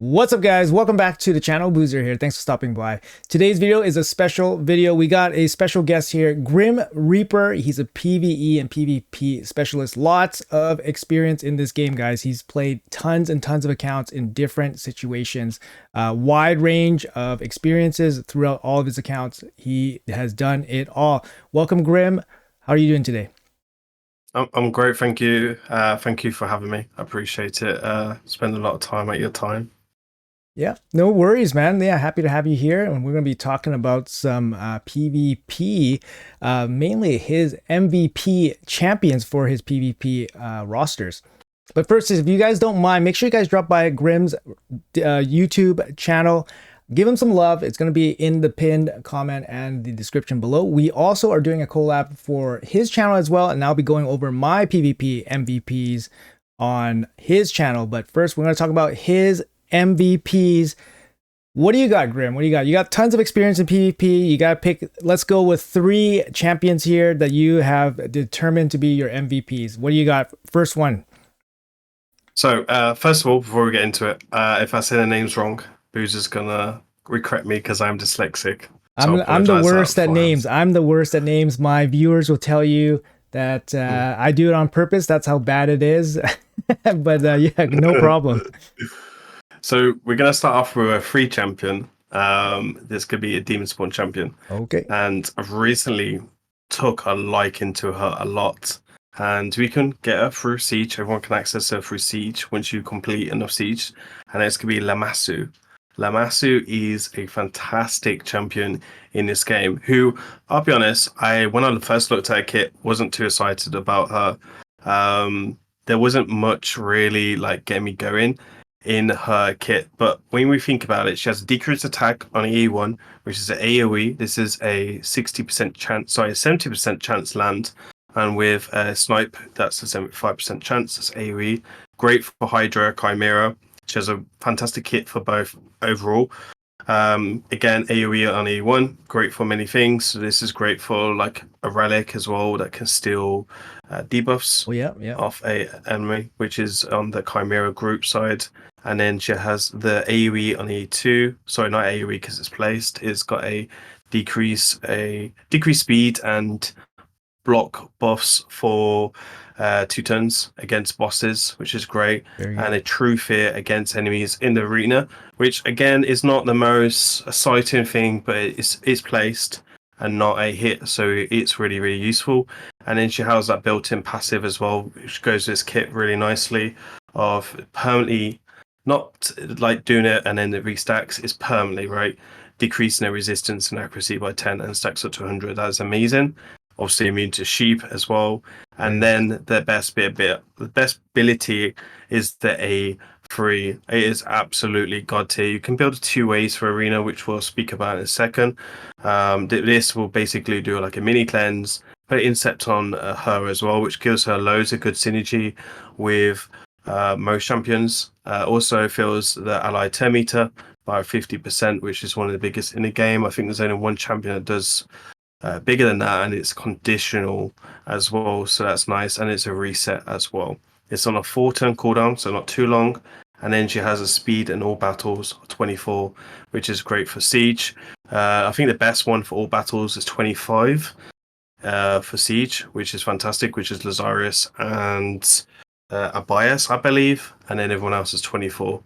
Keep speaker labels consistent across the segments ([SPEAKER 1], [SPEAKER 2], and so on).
[SPEAKER 1] What's up, guys? Welcome back to the channel. Boozer here. Thanks for stopping by. Today's video is a special video. We got a special guest here, Grimreaper. He's a PvE and PvP specialist. Lots of experience in this game, guys. He's played tons and tons of accounts in different situations. Wide range of experiences throughout all of his accounts. He has done it all. Welcome, Grim. How are you doing today?
[SPEAKER 2] I'm great, thank you. Thank you for having me. I appreciate it. Spend a lot of time at your time.
[SPEAKER 1] Yeah, no worries, man. Yeah, happy to have you here. And we're going to be talking about some PvP, mainly his MVP champions for his PvP rosters. But first, if you guys don't mind, make sure you guys drop by Grim's YouTube channel. Give him some love. It's going to be in the pinned comment and the description below. We also are doing a collab for his channel as well. And I'll be going over my PvP MVPs on his channel. But first, we're going to talk about his MVPs. What do you got, Grim? What do you got? You got tons of experience in PvP. You got to pick. Let's go with 3 champions here that you have determined to be your MVPs. What do you got? First one.
[SPEAKER 2] So, first of all, before we get into it, if I say the names wrong, Boozer's gonna correct me because I'm dyslexic. So
[SPEAKER 1] I'm the worst at names. I'm the worst at names. My viewers will tell you that I do it on purpose. That's how bad it is. But yeah, no problem.
[SPEAKER 2] So we're gonna start off with a free champion. This could be a Demon Spawn champion.
[SPEAKER 1] Okay.
[SPEAKER 2] And I've recently took a liking to her a lot. And we can get her through Siege. Everyone can access her through Siege once you complete enough Siege. And it's gonna be Lamasu. Lamasu is a fantastic champion in this game who, I'll be honest, when I first looked at her kit, wasn't too excited about her. There wasn't much really like getting me going in her kit. But when we think about it, she has a decreased attack on AE1, which is an AoE. This is a 70% chance land. And with a snipe, that's a 75% chance. That's AoE. Great for Hydra, Chimera. She has a fantastic kit for both overall. Again, AoE on E1, great for many things. So this is great for like a relic as well that can steal debuffs off a enemy, which is on the Chimera group side. And then she has the AoE on E2. Sorry, not AoE because it's placed. It's got a decreased speed and block buffs for 2 turns against bosses, which is great, and a true fear against enemies in the arena, which again is not the most exciting thing, but it's placed and not a hit, so it's really, really useful. And then she has that built-in passive as well, which goes with this kit really nicely, of permanently not like doing it and then it restacks. It's permanently, right, decreasing their resistance and accuracy by 10 and stacks up to 100. That's amazing. Obviously immune to sheep as well. And then the best ability is the A3. It is absolutely god tier. You can build 2 ways for arena, which we'll speak about in a second. This will basically do like a mini cleanse, put Incept on her as well, which gives her loads of good synergy with most champions. Also fills the ally turn meter by 50%, which is one of the biggest in the game. I think there's only one champion that does bigger than that, and it's conditional as well, so that's nice. And it's a reset as well. It's on a 4-turn cooldown, so not too long. And then she has a speed in all battles 24, which is great for Siege. I think the best one for all battles is 25 for Siege, which is fantastic, which is Lazarus and Abias, I believe, and then everyone else is 24.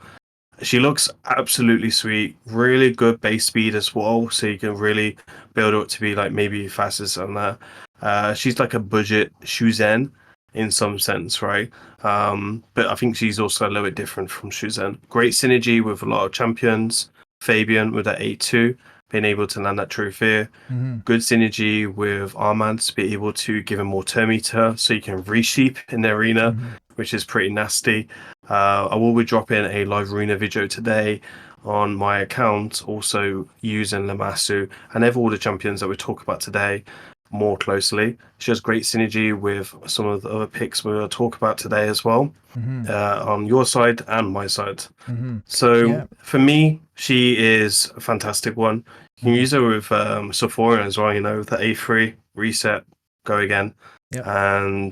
[SPEAKER 2] She looks absolutely sweet, really good base speed as well, so you can really build her up to be like maybe fastest on that. She's like a budget Shuzen in some sense, right? But I think she's also a little bit different from Shuzen. Great synergy with a lot of champions. Fabian with that A2, being able to land that true fear. Good synergy with Armand to be able to give him more turn meter so you can resheep in the arena, which is pretty nasty. I will be dropping a live arena video today on my account, also using Lamasu and all the champions that we talk about today more closely. She has great synergy with some of the other picks we'll talk about today as well, on your side and my side. So for me, she is a fantastic one. You can use her with Sephora as well, you know, the A3, reset, go again. And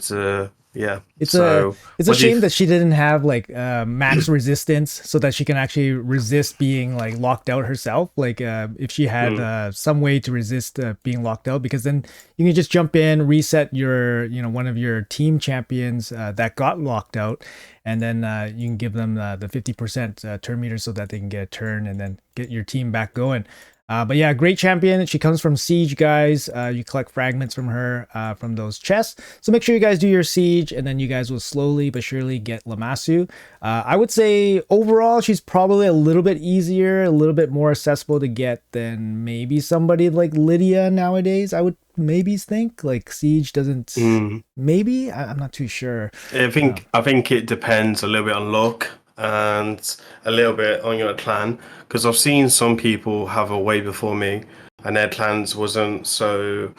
[SPEAKER 2] Yeah.
[SPEAKER 1] It's a
[SPEAKER 2] So
[SPEAKER 1] it's a
[SPEAKER 2] what do you?
[SPEAKER 1] shame that she didn't have like max resistance so that she can actually resist being like locked out herself. Like if she had
[SPEAKER 2] Mm,
[SPEAKER 1] some way to resist being locked out, because then you can just jump in, reset your one of your team champions that got locked out, and then you can give them the 50% turn meter so that they can get a turn and then get your team back going. But yeah, great champion. She comes from Siege, guys. You collect fragments from her from those chests. So make sure you guys do your Siege, and then you guys will slowly but surely get Lamasu. I would say overall, she's probably a little bit easier, a little bit more accessible to get than maybe somebody like Lydia nowadays. I would maybe think like Siege doesn't.
[SPEAKER 2] mm.
[SPEAKER 1] Maybe I'm not too sure.
[SPEAKER 2] I think it depends a little bit on luck and a little bit on your clan because I've seen some people have a way before me and their clans wasn't so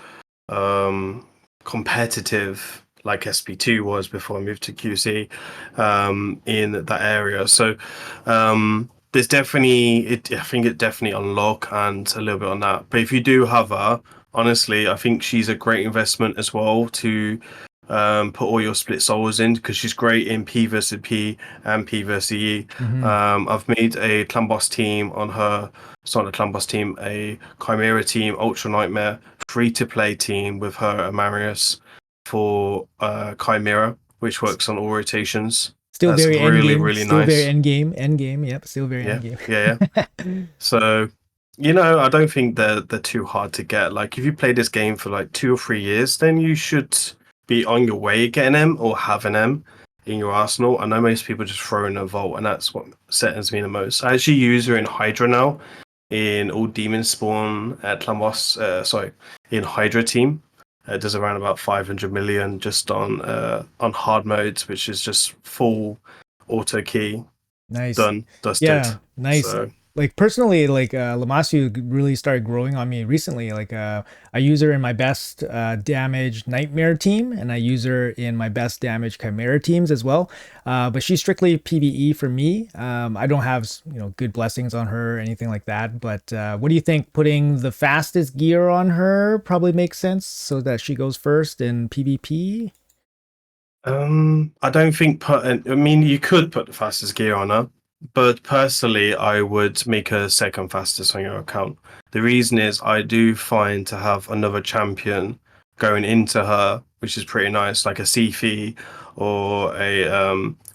[SPEAKER 2] um, competitive like SP2 was before I moved to QC in that area. So there's definitely I think it definitely on luck and a little bit on that. But if you do have her, honestly, I think she's a great investment as well to put all your split souls in because she's great in P versus P and P versus E.
[SPEAKER 1] Hmm.
[SPEAKER 2] I've made a clan boss team on her. It's not a clan boss team, a Chimera team, Ultra Nightmare, free to play team with her and Marius for Chimera, which works on all rotations.
[SPEAKER 1] Still
[SPEAKER 2] That's
[SPEAKER 1] very end
[SPEAKER 2] really,
[SPEAKER 1] game.
[SPEAKER 2] really
[SPEAKER 1] Still very
[SPEAKER 2] nice.
[SPEAKER 1] end game. End game. Yep. Still very end
[SPEAKER 2] Yeah,
[SPEAKER 1] game.
[SPEAKER 2] yeah, yeah. So, I don't think they're too hard to get. Like, if you play this game for like 2 or 3 years, then you should be on your way getting them or having them in your arsenal. I know most people just throw in a vault, and that's what settings me the most. I actually use her in Hydra now, in all demon spawn at Clambos. Sorry, in Hydra team. It does around about 500 million just on hard modes, which is just full auto key
[SPEAKER 1] Nice.
[SPEAKER 2] done dusted.
[SPEAKER 1] Yeah, nice.
[SPEAKER 2] So.
[SPEAKER 1] Like personally, like Lamasu really started growing on me recently. Like I use her in my best damage nightmare team, and I use her in my best damage chimera teams as well. But she's strictly PvE for me. I don't have good blessings on her or anything like that. But what do you think? Putting the fastest gear on her probably makes sense so that she goes first in PvP.
[SPEAKER 2] I don't think I mean, you could put the fastest gear on her, but personally, I would make her second fastest on your account. The reason is I do find to have another champion going into her, which is pretty nice, like a Sifi or a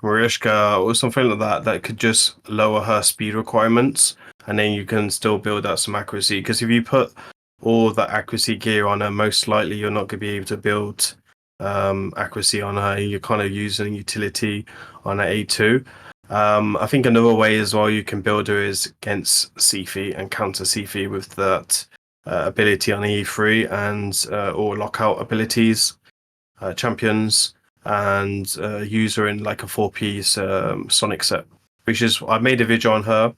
[SPEAKER 2] Mariushka or something like that, that could just lower her speed requirements, and then you can still build out some accuracy. Because if you put all the accuracy gear on her, most likely you're not going to be able to build accuracy on her. You're kind of using utility on her A2. I think another way as well you can build her is against Sifi and counter Sifi with that ability on E3 and or lockout abilities, champions, and use her in like a 4-piece Sonic set, which is I made a video on her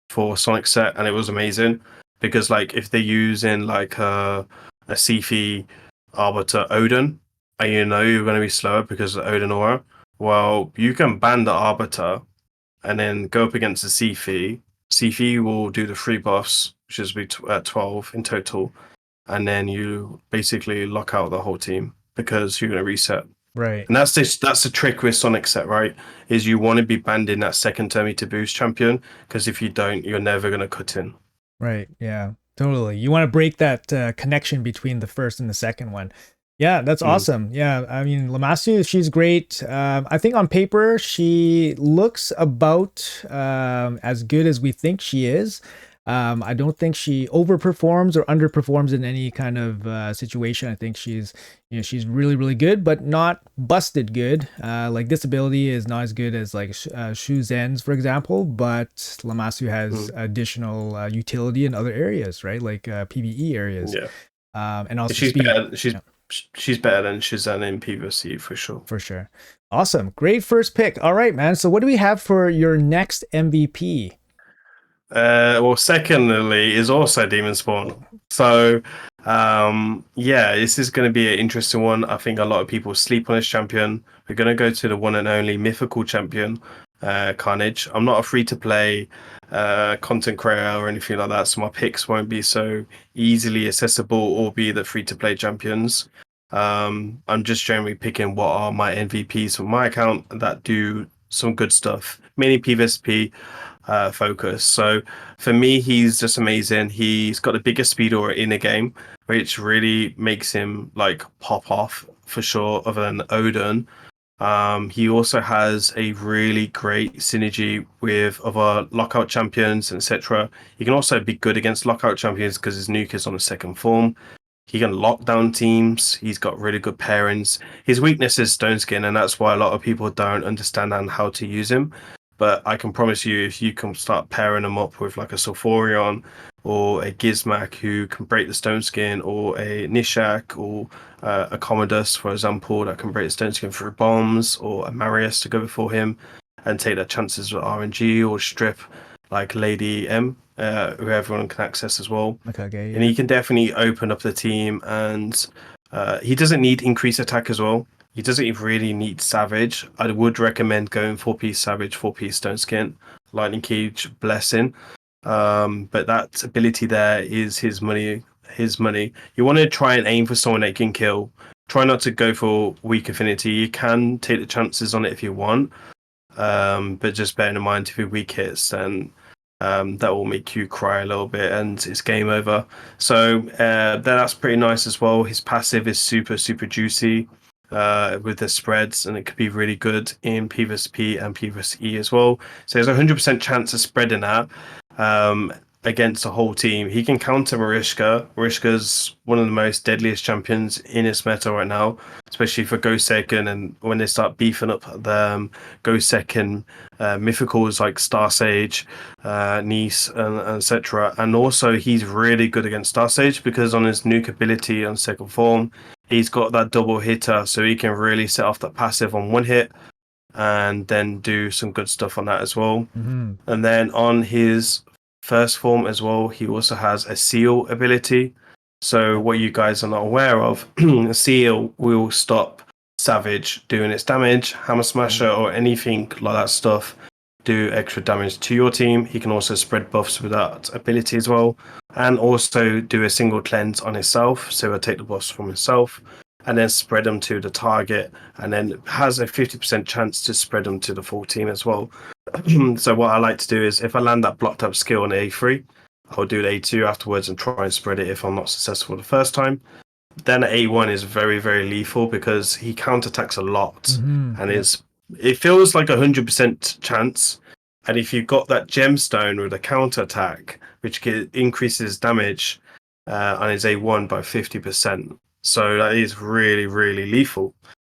[SPEAKER 2] for Sonic set and it was amazing because like if they're using like a Sifi Arbiter Odin, and you're going to be slower because of Odin aura, well, you can ban the Arbiter and then go up against the Sifi. Sifi will do the 3 buffs, which is 12 in total, and then you basically lock out the whole team because you're going to reset.
[SPEAKER 1] Right.
[SPEAKER 2] And that's the trick with Sonic set, right? Is you want to be banned in that second turn to boost champion because if you don't, you're never going to cut in.
[SPEAKER 1] Right. Yeah. Totally. You want to break that connection between the first and the second one. Yeah, that's
[SPEAKER 2] Mm.
[SPEAKER 1] awesome. Yeah, I mean, Lamasu, she's great. I think on paper she looks about as good as we think she is. I don't think she overperforms or underperforms in any kind of situation. I think she's really really good, but not busted good. Like this ability is not as good as like Shu Zen's, for example, but Lamasu has
[SPEAKER 2] Mm.
[SPEAKER 1] additional utility in other areas, right? Like PVE areas,
[SPEAKER 2] Yeah.
[SPEAKER 1] and also
[SPEAKER 2] She's
[SPEAKER 1] speed.
[SPEAKER 2] better.
[SPEAKER 1] Yeah.
[SPEAKER 2] She's better than Shazam in PvC for sure.
[SPEAKER 1] For sure. Awesome. Great first pick. All right, man. So what do we have for your next MVP?
[SPEAKER 2] Well, secondly is also Demon Spawn. So, yeah, this is going to be an interesting one. I think a lot of people sleep on this champion. We're going to go to the one and only mythical champion, Carnage. I'm not a free-to-play content creator or anything like that, so my picks won't be so easily accessible or be the free-to-play champions. I'm just generally picking what are my MVPs for my account that do some good stuff, mainly PvP focus. So for me, he's just amazing. He's got the biggest speed aura in the game, which really makes him like pop off for sure of an Odin. He also has a really great synergy with other lockout champions, etc. He can also be good against lockout champions because his nuke is on the second form. He can lock down teams. He's got really good pairings. His weakness is stone skin, and that's why a lot of people don't understand and how to use him. But I can promise you, if you can start pairing him up with like a Sulfurion or a Gizmak who can break the stone skin, or a Nishak or a Commodus, for example, that can break the stone skin through bombs, or a Marius to go before him and take their chances with RNG, or strip like Lady M, who everyone can access as well.
[SPEAKER 1] Okay,
[SPEAKER 2] And
[SPEAKER 1] yeah.
[SPEAKER 2] he can definitely open up the team, and he doesn't need increased attack as well. He doesn't really need Savage. I would recommend going 4-piece Savage, 4-piece Stone Skin, Lightning Cage, Blessing. But that ability there is his money. His money. You want to try and aim for someone that can kill. Try not to go for weak affinity. You can take the chances on it if you want, but just bear in mind if you weak hits, then that will make you cry a little bit and it's game over. So that's pretty nice as well. His passive is super, super juicy with the spreads, and it could be really good in PvP and PvE as well. So there's a 100% chance of spreading that um, against a whole team. He can counter Marishka. Marishka's one of the most deadliest champions in his meta right now, especially for Go Second, and when they start beefing up the Go Second mythicals like Star Sage, Nice, and etc. And also, he's really good against Star Sage because on his nuke ability on second form, he's got that double hitter, so he can really set off that passive on one hit and then do some good stuff on that as well.
[SPEAKER 1] Mm-hmm.
[SPEAKER 2] And then on his first form as well, he also has a seal ability. So what you guys are not aware of, seal will stop Savage doing its damage, Hammer Smasher or anything like that stuff do extra damage to your team. He can also spread buffs with that ability as well, and also do a single cleanse on himself. So he'll take the buffs from himself and then spread them to the target, and then has a 50% chance to spread them to the full team as well. So what I like to do is if I land that blocked up skill on A3, I'll do the A2 afterwards and try and spread it if I'm not successful the first time. Then A1 is very, very lethal because he counterattacks a lot,
[SPEAKER 1] Mm-hmm.
[SPEAKER 2] and
[SPEAKER 1] Yep.
[SPEAKER 2] it feels like 100% chance. And if you've got that gemstone with a counterattack, which increases damage on his A1 by 50%. So that is really, really lethal.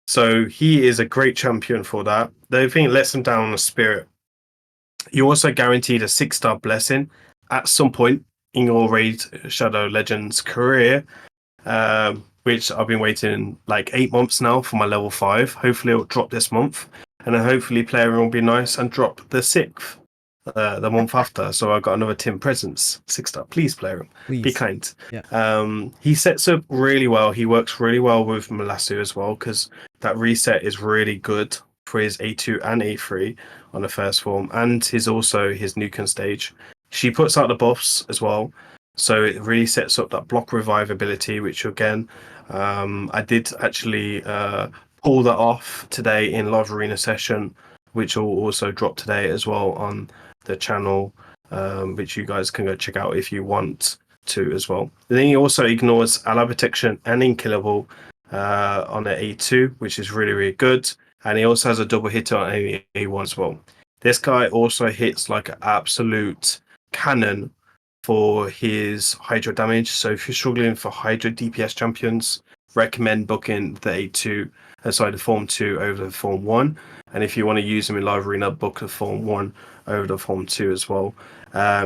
[SPEAKER 2] So he is a great champion for that. The only thing that lets him down on the spirit, you also guaranteed a 6-star blessing at some point in your Raid Shadow Legends career, which I've been waiting like 8 months now for my level 5. Hopefully it'll drop this month, and then hopefully Player will be nice and drop the 6th the month after. So I got another Tim Presents 6-star. Please, Player, be
[SPEAKER 1] Please.
[SPEAKER 2] kind.
[SPEAKER 1] Yeah.
[SPEAKER 2] He sets up really well. He works really well with Lamasu as well, because that reset is really good for his A2 and A3 on the first form, and his Nuken stage. She puts out the buffs as well, so it really sets up that block revive ability, which again, I did actually pull that off today in Live Arena session, which will also drop today as well on the channel, which you guys can go check out if you want to as well. Then he also ignores ally protection and inkillable on the A2, which is really, really good. And he also has a double hitter on A1 as well. This guy also hits like an absolute cannon for his Hydra damage. So if you're struggling for Hydra DPS champions, recommend booking the A2, the Form 2 over the Form 1. And if you want to use them in Live Arena, book the Form 1 over the Form 2 as well.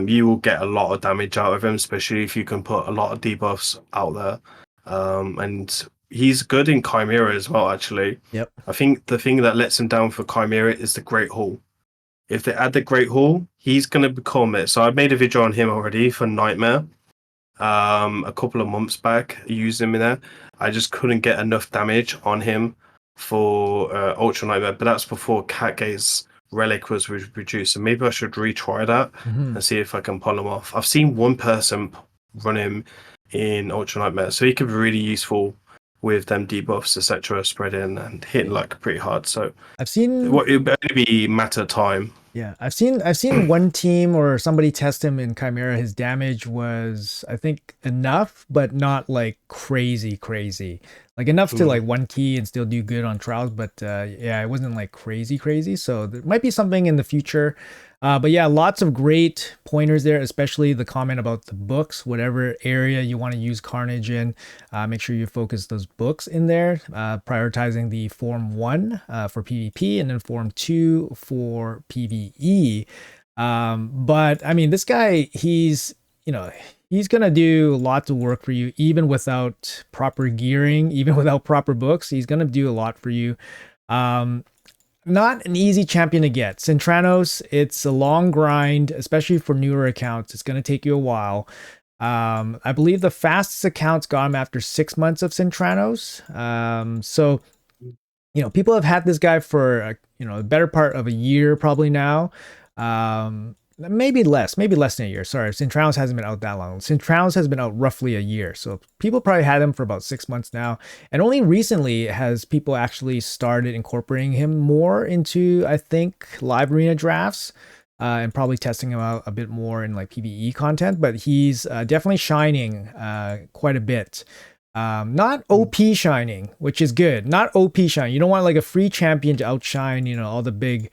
[SPEAKER 2] You will get a lot of damage out of him, especially if you can put a lot of debuffs out there. And he's good in Chimera as well, actually.
[SPEAKER 1] Yep.
[SPEAKER 2] I think the thing that lets him down for Chimera is the Great Hall. If they add the Great Hall, he's going to become it. So I made a video on him already for Nightmare a couple of months back, using him in there. I just couldn't get enough damage on him for Ultra Nightmare, but that's before Catgate's Relic was reduced. So maybe I should retry that
[SPEAKER 1] Mm-hmm.
[SPEAKER 2] and see if I can pull him off. I've seen one person run him in Ultra Nightmare, so he could be really useful with them debuffs, etc., spreading and hitting like pretty hard. So
[SPEAKER 1] I've seen
[SPEAKER 2] what it would only be matter of time.
[SPEAKER 1] Yeah, I've seen one team or somebody test him in Chimera. His damage was, I think, enough, but not like crazy, crazy. Like enough to
[SPEAKER 2] Mm.
[SPEAKER 1] like one key and still do good on trials, but yeah, it wasn't like crazy, crazy. So there might be something in the future. But yeah, lots of great pointers there, especially the comment about the books. Whatever area you want to use Carnage in, make sure you focus those books in there, prioritizing the Form 1 for PvP and then Form 2 for PvE. But I mean, this guy, he's gonna do lots of work for you, even without proper gearing, even without proper books. He's gonna do a lot for you. Um, Not an easy champion to get. Centranos, it's a long grind, especially for newer accounts. It's going to take you a while. I believe the fastest accounts got him after 6 months of Centranos. So, people have had this guy for, the better part of a year probably now. Maybe less than a year. Sorry, Centranos hasn't been out that long. Centranos has been out roughly a year. So people probably had him for about 6 months now. And only recently has people actually started incorporating him more into, I think, live arena drafts. And probably testing him out a bit more in like PvE content, but he's definitely shining quite a bit. Not OP shining, which is good. Not OP shining. You don't want like a free champion to outshine, all the big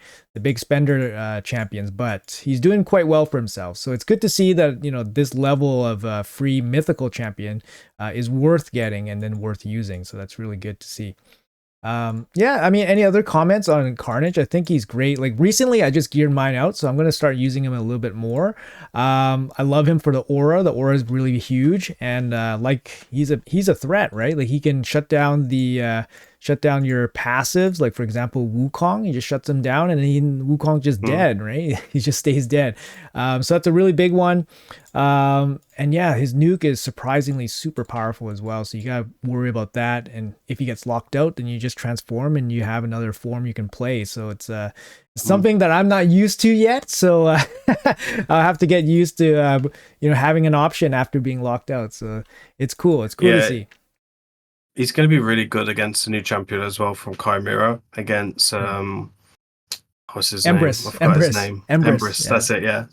[SPEAKER 1] spender champions, but he's doing quite well for himself. So it's good to see that this level of free mythical champion is worth getting and then worth using. So that's really good to see. Yeah, I mean, any other comments on Carnage? I think he's great. Like recently, I just geared mine out, so I'm gonna start using him a little bit more. I love him for the aura. The aura is really huge, and like he's a threat, right? Like he can shut down your passives. Like for example, Wukong, he just shuts them down, and then Wukong just
[SPEAKER 2] Mm.
[SPEAKER 1] dead, right? He just stays dead. So that's a really big one. And yeah, his nuke is surprisingly super powerful as well. So you gotta worry about that. And if he gets locked out, then you just transform and you have another form you can play. So it's
[SPEAKER 2] Mm.
[SPEAKER 1] something that I'm not used to yet. So I'll have to get used to having an option after being locked out. So it's cool. It's cool to
[SPEAKER 2] Yeah,
[SPEAKER 1] see.
[SPEAKER 2] he's going to be really good against the new champion as well from Chimera against
[SPEAKER 1] Mm.
[SPEAKER 2] what's his name? I
[SPEAKER 1] Empress,
[SPEAKER 2] forgot his
[SPEAKER 1] Empress,
[SPEAKER 2] name.
[SPEAKER 1] Empress.
[SPEAKER 2] Empress.
[SPEAKER 1] Yeah.
[SPEAKER 2] That's it. Yeah.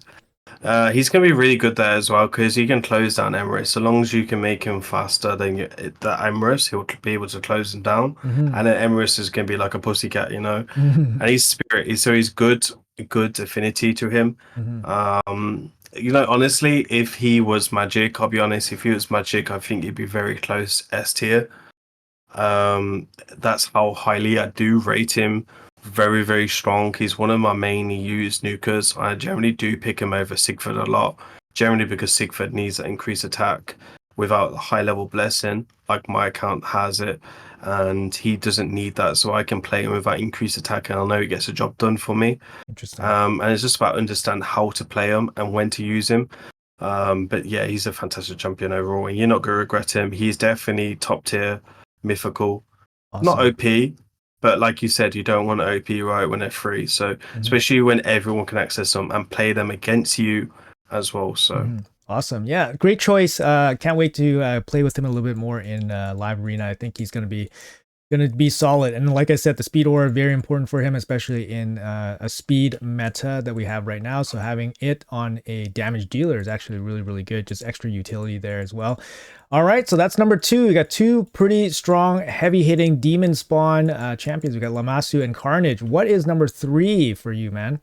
[SPEAKER 2] He's going to be really good there as well because he can close down Emrys. So long as you can make him faster than that Emrys, he'll be able to close him down.
[SPEAKER 1] Hmm.
[SPEAKER 2] And then Emrys is going to be like a pussycat,
[SPEAKER 1] Hmm.
[SPEAKER 2] And he's spirit, so he's good affinity to him.
[SPEAKER 1] Hmm.
[SPEAKER 2] Honestly, if he was magic, I'll be honest, if he was magic, I think he'd be very close S tier. That's how highly I do rate him. Very, very strong. He's one of my main used nukers. I generally do pick him over Sigford a lot. Generally because Sigford needs an increased attack without high level blessing, like my account has it, and he doesn't need that. So I can play him without increased attack, and I know he gets the job done for me.
[SPEAKER 1] Interesting.
[SPEAKER 2] And it's just about understand how to play him and when to use him. But yeah, he's a fantastic champion overall, and you're not gonna regret him. He's definitely top tier, mythical, not
[SPEAKER 1] Awesome.
[SPEAKER 2] OP, but like you said, you don't want OP right when they're free. So
[SPEAKER 1] Mhm.
[SPEAKER 2] especially when everyone can access them and play them against you as well. So
[SPEAKER 1] Awesome. Yeah, great choice. Can't wait to play with him a little bit more in live arena. I think he's gonna be solid. And like I said, the speed aura very important for him, especially in a speed meta that we have right now. So having it on a damage dealer is actually really, really good. Just extra utility there as well. All right, so that's number two. We got two pretty strong, heavy hitting demon spawn champions. We got Lamasu and Carnage. What is number three for you, man?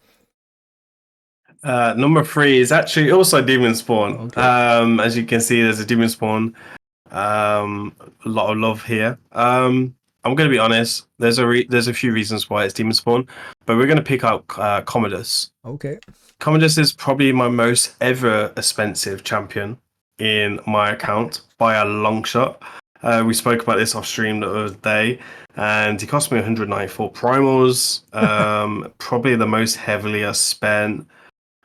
[SPEAKER 2] number three is actually also Demon Spawn.
[SPEAKER 1] Okay.
[SPEAKER 2] As you can see, there's a Demon Spawn. A lot of love here. I'm gonna be honest. There's a few reasons why it's Demon Spawn, but we're gonna pick out Commodus.
[SPEAKER 1] Okay.
[SPEAKER 2] Commodus is probably my most ever expensive champion in my account by a long shot. We spoke about this off stream the other day, and he cost me 194 primals. Probably the most heavily I spent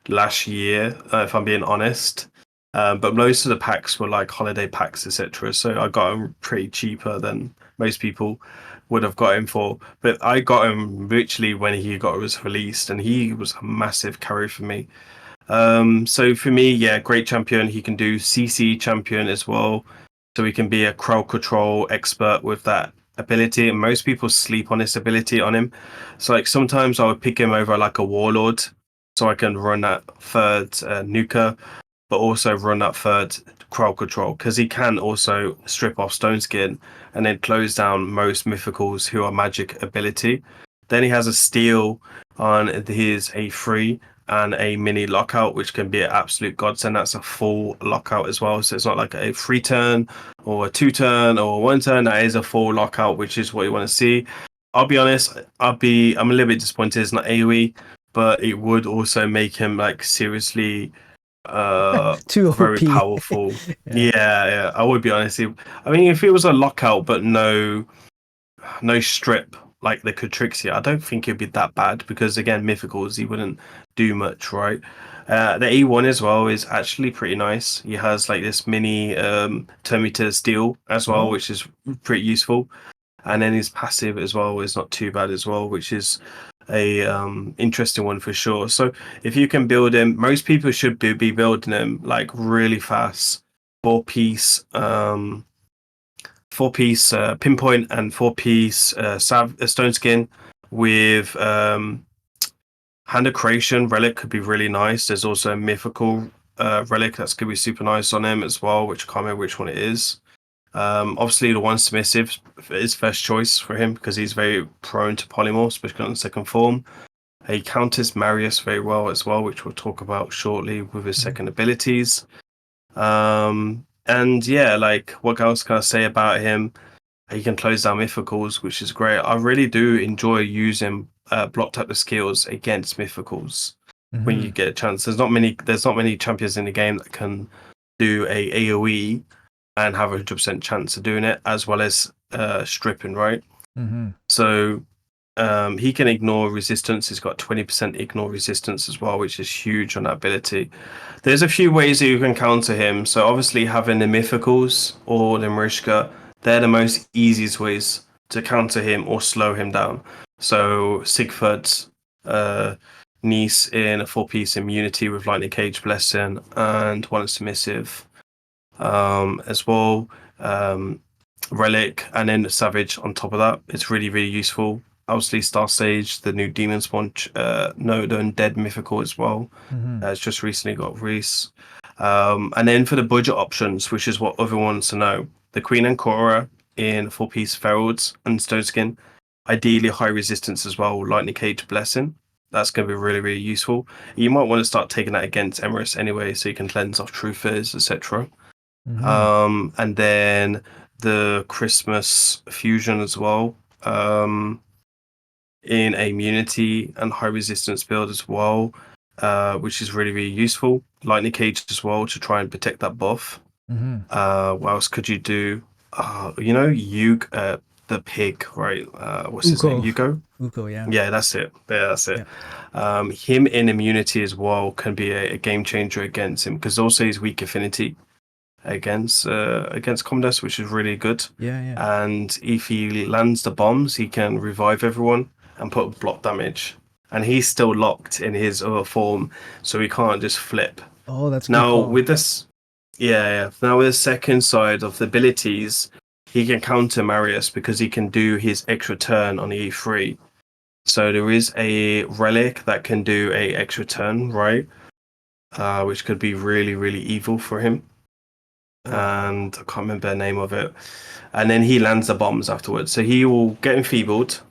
[SPEAKER 2] last year, if I'm being honest. But most of the packs were like holiday packs, etc. So I got him pretty cheaper than most people would have got him for. But I got him literally when he was released, and he was a massive carry for me. So for me, yeah, great champion. He can do CC champion as well. so he can be a crowd control expert with that ability. And most people sleep on this ability on him. So like sometimes I would pick him over like a warlord, so I can run that third nuker, but also run that third crowd control because he can also strip off stone skin and then close down most mythicals who are magic ability. Then he has a steal on his A3 and a mini lockout, which can be an absolute godsend. That's a full lockout as well. So it's not like a 3 turn or a 2 turn or a 1 turn. That is a full lockout, which is what you want to see. I'll be honest, I'm a little bit disappointed it's not AoE, but it would also make him like seriously
[SPEAKER 1] Too
[SPEAKER 2] very
[SPEAKER 1] OP.
[SPEAKER 2] powerful.
[SPEAKER 1] Yeah.
[SPEAKER 2] Yeah, I would be honest. I mean, if it was a lockout but no strip like the Catrixia, I don't think it'd be that bad because again, mythicals he wouldn't do much, right? The E1 as well is actually pretty nice. He has like this mini Terminator steel as well,
[SPEAKER 1] Oh.
[SPEAKER 2] which is pretty useful. And then his passive as well is not too bad as well, which is a interesting one for sure. So if you can build him, most people should be building him like really fast, 4 piece, 4 piece pinpoint and 4 piece stone skin with hand of creation relic could be really nice. There's also a mythical relic that's gonna be super nice on him as well, which I can't remember which one it is. Obviously, the one submissive is first choice for him because he's very prone to polymorph, especially on the second form. He counters Marius very well as well, which we'll talk about shortly with his second abilities. And yeah, like what else can I say about him? He can close down mythicals, which is great. I really do enjoy using block type of skills against mythicals when you
[SPEAKER 1] Mm-hmm.
[SPEAKER 2] get a chance. There's not many champions in the game that can do a AoE and have a 100% chance of doing it, as well as stripping, right?
[SPEAKER 1] Mm-hmm.
[SPEAKER 2] So he can ignore resistance. He's got 20% ignore resistance as well, which is huge on that ability. There's a few ways that you can counter him. So obviously having the mythicals or the Marishka, they're the most easiest ways to counter him or slow him down. So Sigford's niece in a 4 piece immunity with Lightning Cage Blessing and one submissive as well. Relic and then Savage on top of that. It's really, really useful. Obviously, Star Sage, the new Demon Sponge, no, the Undead Mythical as well.
[SPEAKER 1] Mm-hmm.
[SPEAKER 2] It's just recently got released. And then for the budget options, which is what everyone wants to know, the Queen and Cora in 4 piece Ferals and Stone Skin, ideally high resistance as well, Lightning Cage Blessing. That's going to be really, really useful. You might want to start taking that against Emerus anyway, so you can cleanse off Truthers, etc.
[SPEAKER 1] Mm-hmm.
[SPEAKER 2] And then the Christmas fusion as well. In a immunity and high resistance build as well, which is really, really useful. Lightning Cage as well to try and protect that buff.
[SPEAKER 1] Mm-hmm.
[SPEAKER 2] What else could you do? The pig, right? What's his name?
[SPEAKER 1] Uko.
[SPEAKER 2] Yugo?
[SPEAKER 1] Uko, yeah.
[SPEAKER 2] Yeah, that's it. Yeah, that's it.
[SPEAKER 1] Yeah.
[SPEAKER 2] Him in immunity as well can be a game changer against him because also he's weak affinity against Commodus, which is really good.
[SPEAKER 1] Yeah, yeah.
[SPEAKER 2] And if he lands the bombs, he can revive everyone and put block damage. And he's still locked in his other form, so he can't just flip.
[SPEAKER 1] Oh, that's a good
[SPEAKER 2] Now
[SPEAKER 1] call.
[SPEAKER 2] with this, yeah. Now with the second side of the abilities, he can counter Marius because he can do his extra turn on E3. So there is a relic that can do a extra turn, right? Which could be really, really evil for him. And I can't remember the name of it. And then he lands the bombs afterwards. So he will get enfeebled.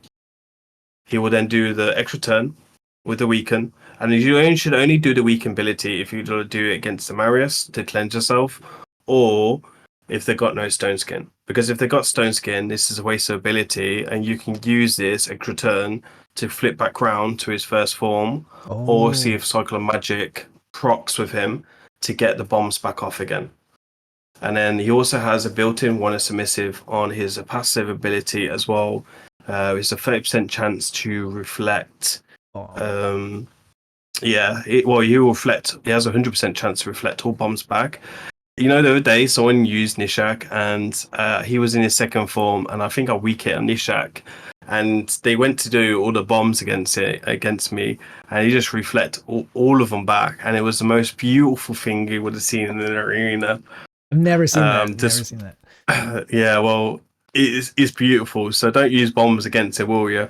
[SPEAKER 2] He will then do the extra turn with the weaken. And you should only do the weaken ability if you do it against the Marius to cleanse yourself, or if they've got no stone skin. Because if they've got stone skin, this is a waste of ability, and you can use this extra turn to flip back round to his first form, or see
[SPEAKER 1] Oh.
[SPEAKER 2] if Cycle of Magic procs with him to get the bombs back off again. And then he also has a built-in one submissive on his passive ability as well. It's a 30% chance to reflect.
[SPEAKER 1] Oh.
[SPEAKER 2] You reflect. He has a 100% chance to reflect all bombs back. You know, the other day someone used Nishak and he was in his second form, and I think I weak hit on Nishak, and they went to do all the bombs against me, and he just reflect all of them back, and it was the most beautiful thing you would have seen in an arena.
[SPEAKER 1] I've never seen that. Never
[SPEAKER 2] This
[SPEAKER 1] seen that.
[SPEAKER 2] yeah, well, it's beautiful. So don't use bombs against it, will you?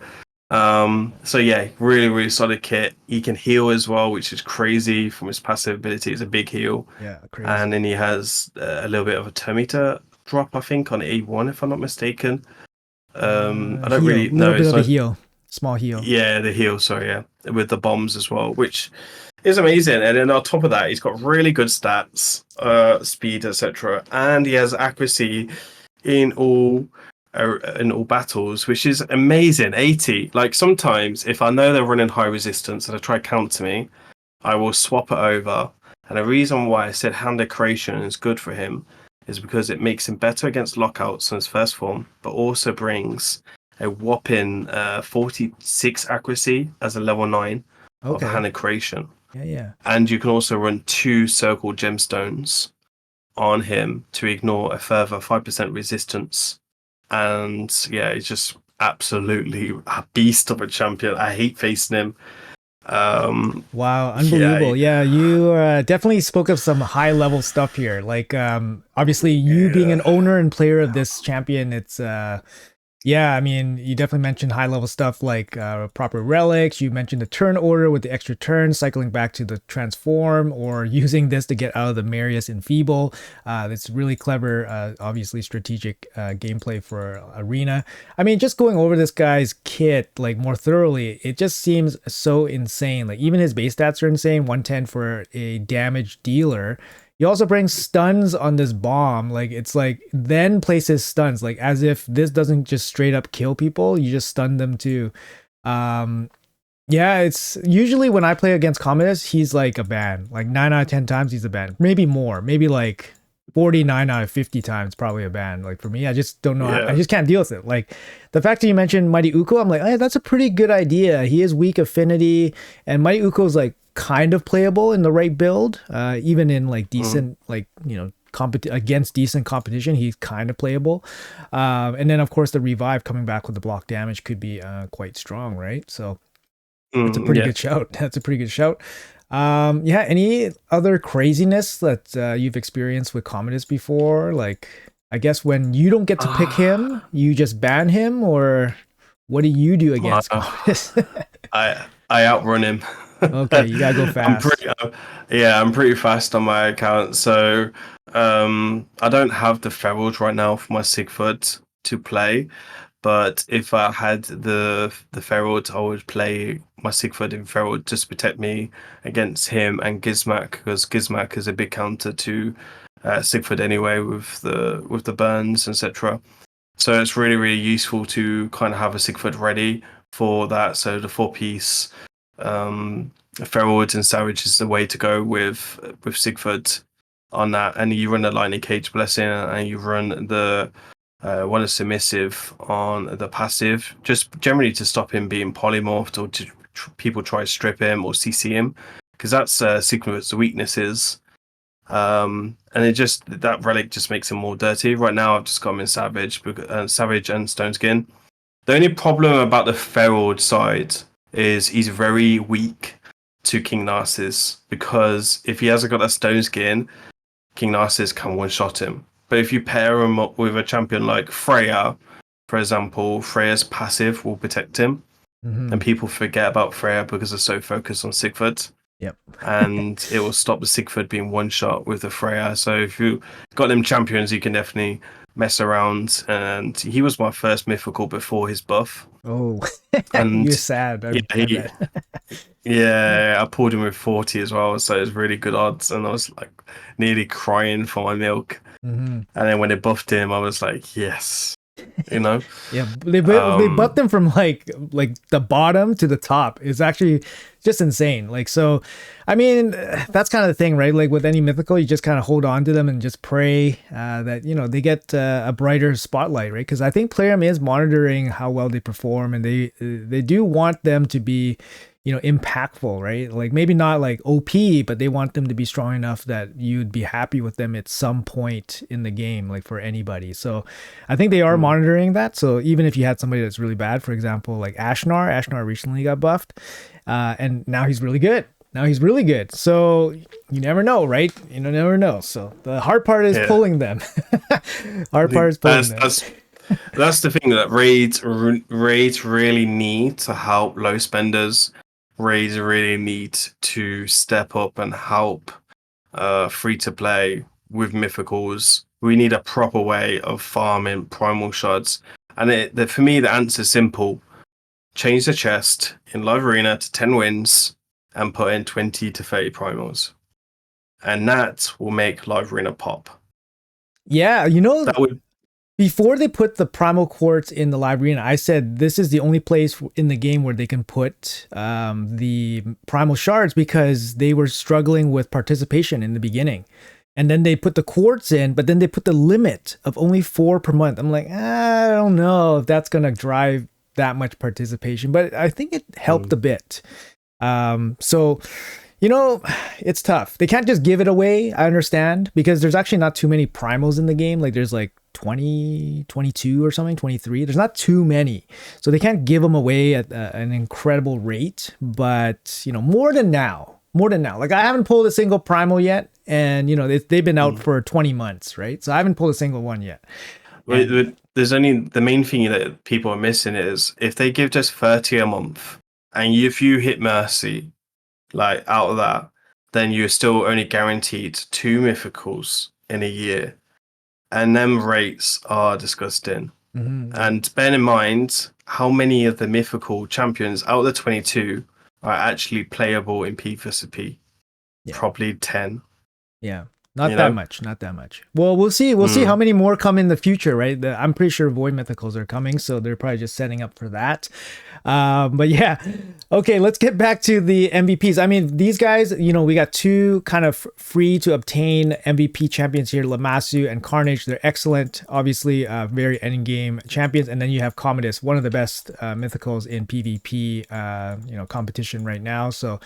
[SPEAKER 2] So yeah, really, really solid kit. He can heal as well, which is crazy from his passive ability. It's a big heal.
[SPEAKER 1] Yeah,
[SPEAKER 2] And
[SPEAKER 1] crazy.
[SPEAKER 2] then he has a little bit of a Terminator drop, I think, on A1, if I'm not mistaken. I don't
[SPEAKER 1] Heal,
[SPEAKER 2] really
[SPEAKER 1] little
[SPEAKER 2] know.
[SPEAKER 1] bit
[SPEAKER 2] It's
[SPEAKER 1] of a
[SPEAKER 2] not,
[SPEAKER 1] heal, small heal.
[SPEAKER 2] yeah, the heal, sorry, yeah, with the bombs as well, which is amazing. And then on top of that, he's got really good stats, speed, etc., and he has accuracy in all battles, which is amazing. 80. Like sometimes, if I know they're running high resistance and they try to counter me, I will swap it over. And the reason why I said hand decoration is good for him is because it makes him better against lockouts in his first form, but also brings a whopping 46 accuracy as a level 9 of hand
[SPEAKER 1] Okay.
[SPEAKER 2] decoration.
[SPEAKER 1] Yeah, yeah.
[SPEAKER 2] And you can also run 2 circle gemstones on him to ignore a further 5% resistance. And yeah, he's just absolutely a beast of a champion. I hate facing him.
[SPEAKER 1] Wow,
[SPEAKER 2] Yeah,
[SPEAKER 1] unbelievable. Yeah, you definitely spoke of some high level stuff here. Like obviously you being an
[SPEAKER 2] yeah.
[SPEAKER 1] owner and player of this champion, it's yeah, I mean, you definitely mentioned high level stuff like proper relics. You mentioned the turn order with the extra turns, cycling back to the transform, or using this to get out of the Marius Enfeeble. That's really clever, obviously strategic gameplay for Arena. I mean, just going over this guy's kit like more thoroughly, it just seems so insane. Like even his base stats are insane. 110 for a damage dealer. He also brings stuns on this bomb. Like it's like then places stuns. Like as if this doesn't just straight up kill people, you just stun them too. Um yeah, it's usually when I play against Commodus, he's like a ban. Like 9 out of 10 times he's a ban. Maybe more. Maybe like 49 out of 50 times probably a ban. Like for me, I just don't know. I
[SPEAKER 2] Yeah.
[SPEAKER 1] just can't deal with it. Like the fact that you mentioned Mighty Uko, I'm like, hey, that's a pretty good idea. He is weak affinity, and Mighty Uko is like kind of playable in the right build. Even in like
[SPEAKER 2] Mm.
[SPEAKER 1] decent, like against decent competition, he's kind of playable. And then of course the revive coming back with the block damage could be quite strong, right? So that's a pretty
[SPEAKER 2] Yeah.
[SPEAKER 1] good shout. That's a pretty good shout. Yeah. Any other craziness that you've experienced with Commodus before? Like, I guess when you don't get to pick him, you just ban him, or what do you do against
[SPEAKER 2] Uh,
[SPEAKER 1] Commodus?
[SPEAKER 2] I outrun him.
[SPEAKER 1] Okay, you gotta go
[SPEAKER 2] I'm
[SPEAKER 1] fast.
[SPEAKER 2] pretty yeah, I'm pretty fast on my account. So I don't have the ferals right now for my Sigford to play. But if I had the Ferald, I would play my Sigford in Ferald just to protect me against him and Gizmak, because Gizmak is a big counter to Sigford anyway with the burns, etc. So it's really, really useful to kind of have a Sigford ready for that. So the 4 piece Ferald and Savage is the way to go with Sigford on that. And you run a Lightning Cage Blessing and you run the one is submissive on the passive, just generally to stop him being polymorphed or to people try to strip him or CC him, because that's Sigma's weaknesses. And it just that relic just makes him more dirty. Right now, I've just got him in Savage, Savage and Stone Skin. The only problem about the Ferald side is he's very weak to King Narcissus, because if he hasn't got that Stone Skin, King Narcissus can one shot him. But if you pair him up with a champion like Freya, for example, Freya's passive will protect him. And
[SPEAKER 1] Hmm.
[SPEAKER 2] people forget about Freya because they're so focused on Sigford.
[SPEAKER 1] Yep.
[SPEAKER 2] And it will stop the Sigford being one shot with the Freya. So if you got them champions, you can definitely mess around. And he was my first mythical before his buff.
[SPEAKER 1] Oh, you're
[SPEAKER 2] And
[SPEAKER 1] sad.
[SPEAKER 2] yeah,
[SPEAKER 1] I bet.
[SPEAKER 2] yeah, I pulled him with 40 as well, so it was really good odds. And I was like nearly crying for my milk.
[SPEAKER 1] Hmm.
[SPEAKER 2] And then when they buffed him, I was like, yes, you know.
[SPEAKER 1] Yeah, they buffed
[SPEAKER 2] Um,
[SPEAKER 1] them from like the bottom to the top. It's actually just insane. Like so, I mean, that's kind of the thing, right? Like with any mythical, you just kind of hold on to them and just pray that they get a brighter spotlight, right? Because I think Playerm is monitoring how well they perform, and they do want them to be impactful, right? Like maybe not like OP, but they want them to be strong enough that you'd be happy with them at some point in the game, like for anybody. So I think they are
[SPEAKER 2] mm,
[SPEAKER 1] monitoring that. So even if you had somebody that's really bad, for example, like Ashnar recently got buffed, and now he's really good. Now he's really good. So you never know, right? You never know. So the hard part is
[SPEAKER 2] Yeah,
[SPEAKER 1] pulling them.
[SPEAKER 2] I
[SPEAKER 1] Hard part
[SPEAKER 2] think
[SPEAKER 1] is pulling them.
[SPEAKER 2] that's the thing that raids really need to help low spenders. Raids really need to step up and help free to play with mythicals. We need a proper way of farming primal shards. And for me, the answer's simple: change the chest in live arena to 10 wins and put in 20 to 30 primals, and that will make live arena pop.
[SPEAKER 1] Yeah,
[SPEAKER 2] That would
[SPEAKER 1] before they put the primal quartz in the live arena, I said this is the only place in the game where they can put the primal shards because they were struggling with participation in the beginning. And then they put the quartz in, but then they put the limit of only 4 per month. I'm like, I don't know if that's going to drive that much participation, but I think it helped a bit. So, it's tough. They can't just give it away. I understand, because there's actually not too many primals in the game. Like there's like 20, 22 or something, 23. There's not too many. So they can't give them away at an incredible rate, but more than now. Like I haven't pulled a single primal yet, and they've been out for 20 months, right? So I haven't pulled a single one yet.
[SPEAKER 2] There's only the main thing that people are missing is if they give just 30 a month, and if you hit Mercy, like out of that, then you're still only guaranteed 2 mythicals in a year, and them rates are disgusting. And bear in mind how many of the mythical champions out of the 22 are actually playable in PvP.
[SPEAKER 1] Yeah.
[SPEAKER 2] Probably 10.
[SPEAKER 1] Yeah. Not that much. Well, we'll see. We'll
[SPEAKER 2] Hmm.
[SPEAKER 1] see how many more come in the future, right? I'm pretty sure Void Mythicals are coming, so they're probably just setting up for that. But yeah. Okay, let's get back to the MVPs. I mean, these guys, we got 2 kind of free to obtain MVP champions here, Lamasu and Carnage. They're excellent, obviously, very end game champions. And then you have Commodus, one of the best mythicals in PvP, competition right now. So,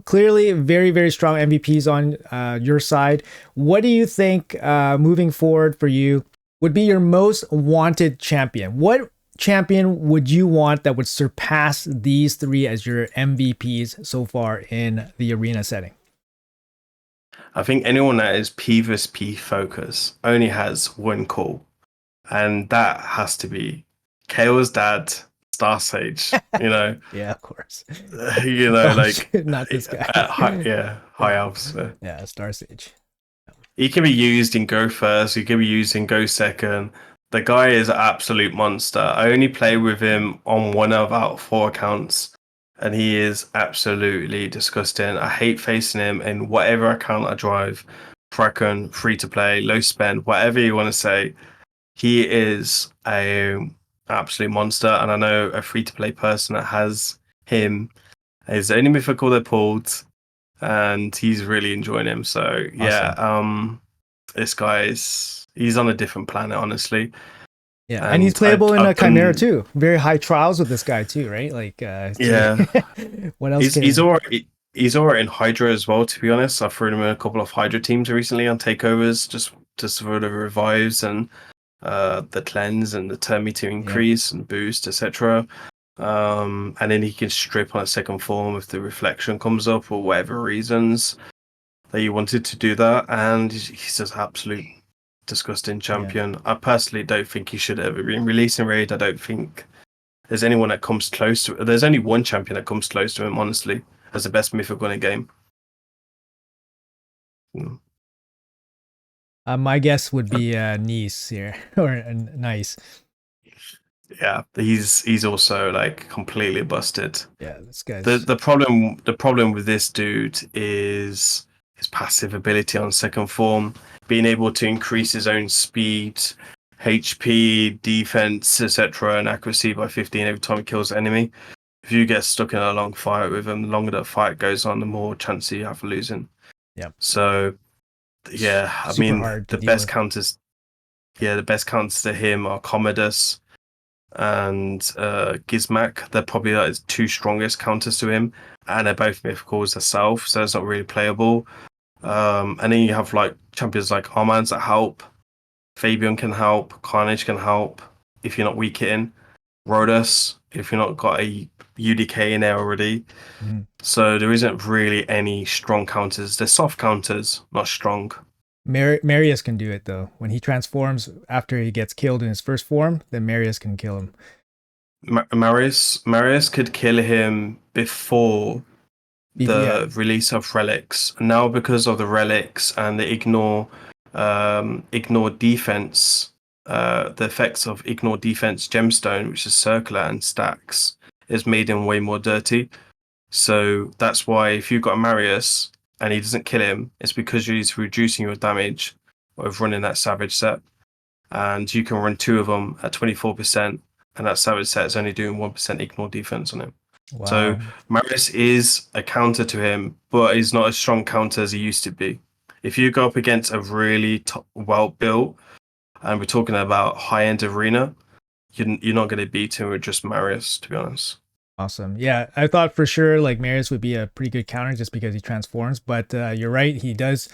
[SPEAKER 1] clearly very, very strong MVPs on your side. What do you think moving forward for you would be your most wanted champion? What champion would you want that would surpass these 3 as your MVPs so far in the arena setting?
[SPEAKER 2] I think anyone that is PvP focus only has one call, and that has to be Kale's dad, Star Sage.
[SPEAKER 1] Yeah, of course.
[SPEAKER 2] Like
[SPEAKER 1] Not this guy.
[SPEAKER 2] High Elves.
[SPEAKER 1] Yeah, Star Sage.
[SPEAKER 2] He can be used in Go First. He can be used in Go Second. The guy is an absolute monster. I only play with him on 1 of out 4 accounts, and he is absolutely disgusting. I hate facing him in whatever account I drive. Kraken, free to play, low spend, whatever you want to say. He is a absolute monster, and I know a free to play person that has him. He's the only mythical they pulled, and he's really enjoying him. So yeah,
[SPEAKER 1] Awesome.
[SPEAKER 2] this he's on a different planet, honestly.
[SPEAKER 1] Yeah, and he's playable in
[SPEAKER 2] I've
[SPEAKER 1] a Chimera too. Very high trials with this guy too, right? Like,
[SPEAKER 2] yeah,
[SPEAKER 1] what else?
[SPEAKER 2] he's alright. He's alright in Hydra as well. To be honest, I've thrown him in a couple of Hydra teams recently on takeovers, just for the revives and the cleanse and the turn meter increase and boost, etc. And then he can strip on a second form if the reflection comes up for whatever reasons that you wanted to do that. And he's just absolute disgusting champion. I personally don't think he should ever been released in raid. I don't think there's anyone that comes close to it. There's only one champion that comes close to him, honestly, as the best mythical in a game.
[SPEAKER 1] My guess would be Nice here or Nice.
[SPEAKER 2] Yeah, he's also like completely busted.
[SPEAKER 1] Yeah, this guy's
[SPEAKER 2] the problem with this dude is his passive ability on second form, being able to increase his own speed, HP, defense, etc., and accuracy by 15 every time he kills an enemy. If you get stuck in a long fight with him, the longer the fight goes on, the more chance you have of losing.
[SPEAKER 1] Yeah.
[SPEAKER 2] So yeah, I mean the best counters to him are Commodus and Gizmak. They're probably like 2 strongest counters to him, and they're both mythicals themselves, so it's not really playable. And then you have like champions like Armands that help. Fabian can help. Carnage can help if you're not weak hitting. Rhodas if you're not got a UDK in there already.
[SPEAKER 1] Mhm.
[SPEAKER 2] So there isn't really any strong counters. They're soft counters, not strong.
[SPEAKER 1] Marius can do it though. When he transforms after he gets killed in his first form, then Marius can kill him.
[SPEAKER 2] Marius could kill him before
[SPEAKER 1] Yeah.
[SPEAKER 2] the release of relics. Now, because of the relics and the ignore defense, the effects of ignore defense gemstone, which is circular and stacks, is made him way more dirty. So that's why if you've got a Marius and he doesn't kill him, it's because he's reducing your damage of running that savage set. And you can run 2 of them at 24%, and that savage set is only doing 1% ignore defense on him. So
[SPEAKER 1] Wow.
[SPEAKER 2] Marius is a counter to him, but he's not as strong counter as he used to be. If you go up against a really well built, and we're talking about high end arena, you're not going to beat him with just Marius, to be honest.
[SPEAKER 1] Awesome. Yeah, I thought for sure like Marius would be a pretty good counter just because he transforms, but you're right, he does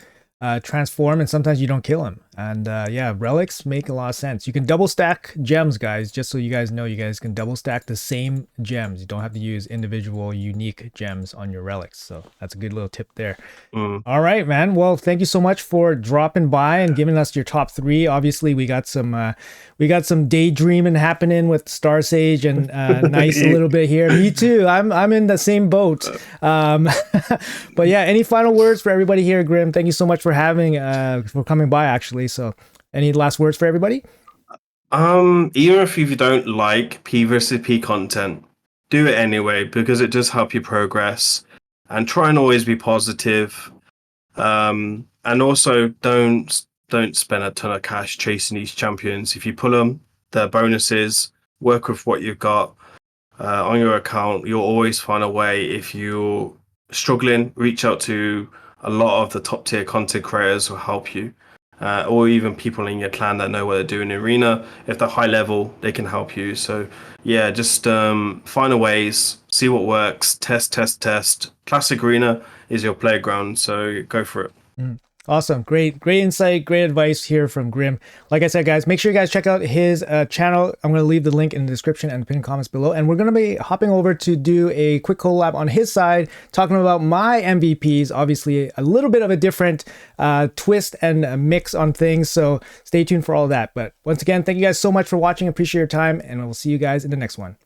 [SPEAKER 1] transform and sometimes you don't kill him. And yeah, relics make a lot of sense. You can double stack gems, guys, just so you guys know, you guys can double stack the same gems. You don't have to use individual unique gems on your relics. So that's a good little tip there. All right, man. Well, thank you so much for dropping by and giving us your top 3. Obviously, we got some daydreaming happening with Star Sage and Nice a little bit here. Me too. I'm in the same boat. But yeah, any final words for everybody here, Grim? Thank you so much for coming by, actually. So, any last words for everybody?
[SPEAKER 2] Even if you don't like P versus P content, do it anyway because it does help you progress. And try and always be positive. And also don't spend a ton of cash chasing these champions. If you pull them, the bonuses, work with what you've got on your account. You'll always find a way. If you're struggling, reach out to a lot of the top tier content creators who help you. Or even people in your clan that know what they're doing in arena. If they're high level, they can help you. So yeah, just find a ways, see what works, test. Classic arena is your playground, so go for it.
[SPEAKER 1] Awesome. Great insight, great advice here from Grim. Like I said, guys, make sure you guys check out his channel. I'm going to leave the link in the description and the pinned comments below. And we're going to be hopping over to do a quick collab on his side, talking about my MVPs. Obviously, a little bit of a different twist and a mix on things. So stay tuned for all that. But once again, thank you guys so much for watching. Appreciate your time. And we'll see you guys in the next one.